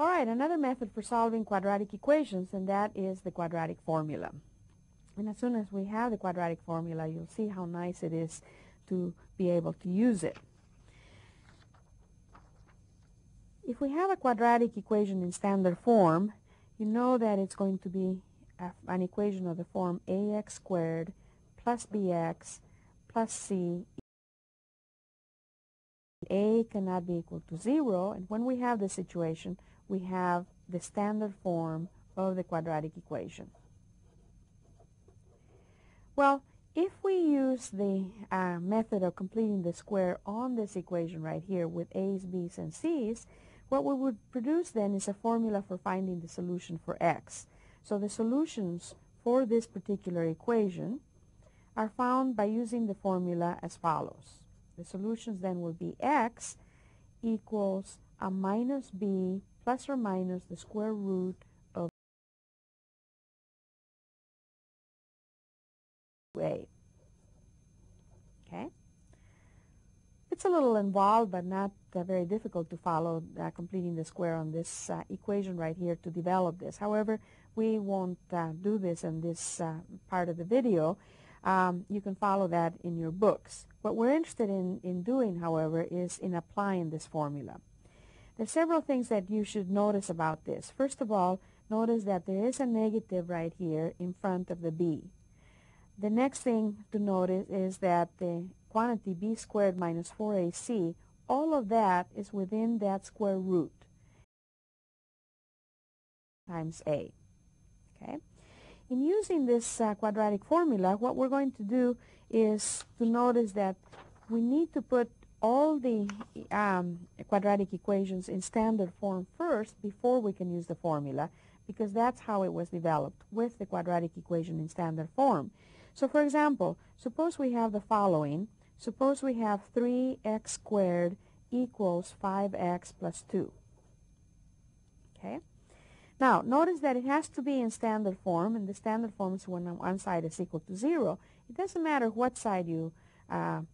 All right, another method for solving quadratic equations, and that is the quadratic formula. And as soon as we have the quadratic formula, you'll see how nice it is to be able to use it. If we have a quadratic equation in standard form, you know that it's going to be an equation of the form ax squared plus bx plus c. A cannot be equal to 0, and when we have this situation, we have the standard form of the quadratic equation. Well, if we use the method of completing the square on this equation right here with a's, b's, and c's, what we would produce then is a formula for finding the solution for x. So the solutions for this particular equation are found by using the formula as follows. The solutions then will be x equals a minus b plus or minus the square root of a. Okay? It's a little involved, but not very difficult to follow completing the square on this equation right here to develop this. However, we won't do this in this part of the video. You can follow that in your books. What we're interested in doing, however, is in applying this formula. There's several things that you should notice about this. First of all, notice that there is a negative right here in front of the b. The next thing to notice is that the quantity b squared minus 4ac, all of that is within that square root times a. Okay? In using this quadratic formula, what we're going to do is to notice that we need to put all the quadratic equations in standard form first before we can use the formula, because that's how it was developed, with the quadratic equation in standard form. So for example, suppose we have the following. Suppose we have 3x squared equals 5x plus 2. Okay? Now, notice that it has to be in standard form, and the standard form is when one side is equal to 0. It doesn't matter what side you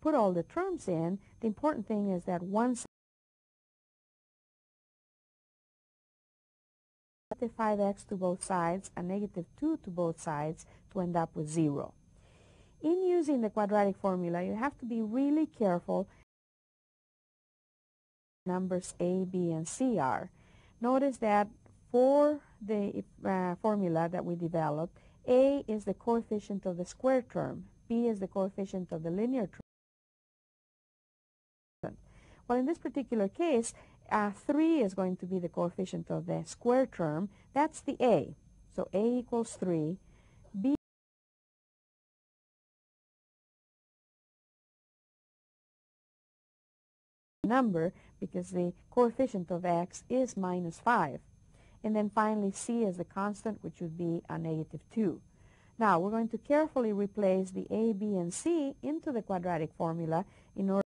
put all the terms in. The important thing is that one side, negative 5x to both sides, and negative 2 to both sides to end up with 0. In using the quadratic formula, you have to be really careful. Numbers a, b, and c are. Notice that for the formula that we developed, a is the coefficient of the square term, b is the coefficient of the linear term. Well, in this particular case, 3 is going to be the coefficient of the square term. That's the a. So a equals 3. B number because the coefficient of x is minus 5. And then finally c is the constant, which would be a negative 2. Now we're going to carefully replace the a, b, and c into the quadratic formula in order.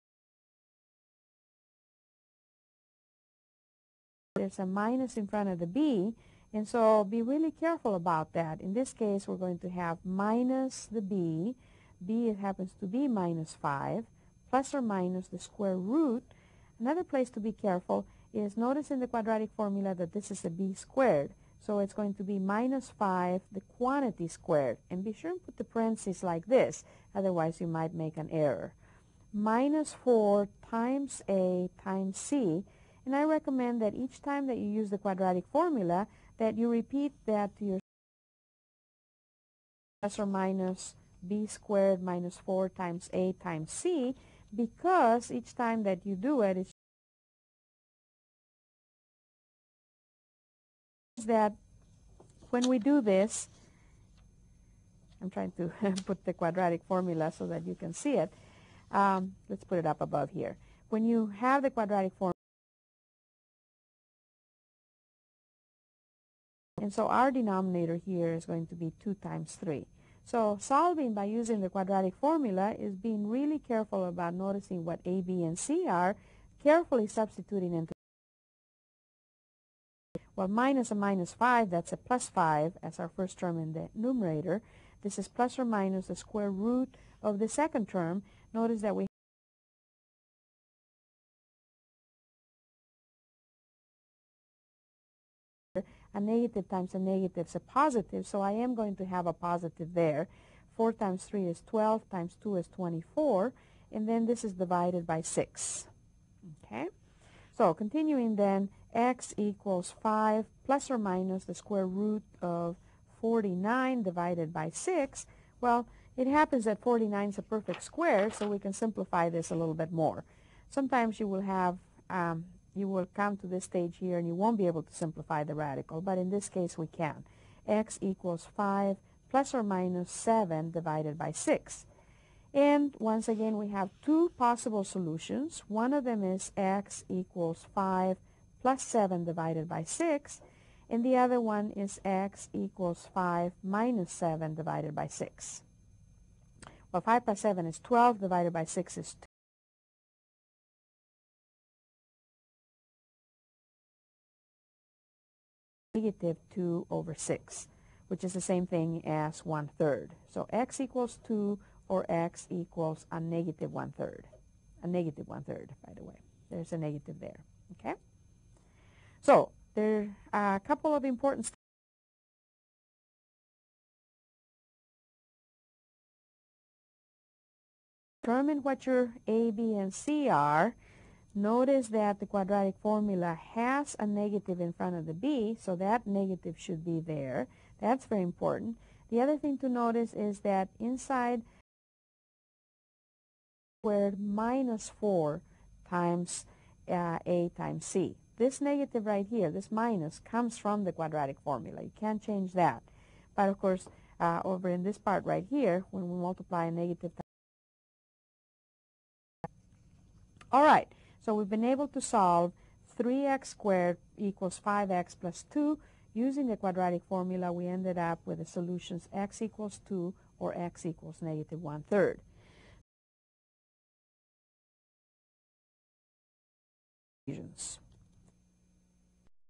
There's a minus in front of the b, and so be really careful about that. In this case, we're going to have minus the b. B, it happens to be minus 5, plus or minus the square root. Another place to be careful is notice in the quadratic formula that this is a b squared. So it's going to be minus 5, the quantity squared. And be sure and put the parentheses like this, otherwise you might make an error. Minus 4 times a times c. And I recommend that each time that you use the quadratic formula, that you repeat that to your plus or minus b squared minus 4 times a times c, because each time that you do it, it's that when we do this, I'm trying to put the quadratic formula so that you can see it. Let's put it up above here. When you have the quadratic formula, and so our denominator here is going to be 2 times 3. So solving by using the quadratic formula is being really careful about noticing what a, b, and c are, carefully substituting into. Well, minus a minus 5, that's a plus 5 as our first term in the numerator. This is plus or minus the square root of the second term. Notice that we a negative times a negative is a positive, so I am going to have a positive there. 4 times 3 is 12, times 2 is 24, and then this is divided by 6. Okay? So continuing then, x equals 5 plus or minus the square root of 49 divided by 6. Well, it happens that 49 is a perfect square, so we can simplify this a little bit more. Sometimes you will have, you will come to this stage here and you won't be able to simplify the radical, but in this case we can. X equals 5 plus or minus 7 divided by 6. And once again, we have two possible solutions. One of them is x equals 5 plus 7 divided by 6, and the other one is x equals 5 minus 7 divided by 6. Well, 5 plus 7 is 12, divided by 6 is 2. Negative 2 over 6, which is the same thing as 1/3. So x equals 2 or x equals a negative 1/3. A negative 1/3, by the way. There's a negative there. Okay? So there are a couple of important steps. Determine what your A, B, and C are. Notice that the quadratic formula has a negative in front of the B, so that negative should be there. That's very important. The other thing to notice is that inside squared minus 4 times A times C. This negative right here, this minus, comes from the quadratic formula. You can't change that. But of course, over in this part right here, when we multiply a negative times. All right, so we've been able to solve 3x squared equals 5x plus 2. Using the quadratic formula, we ended up with the solutions x equals 2 or x equals negative 1/3. Equations.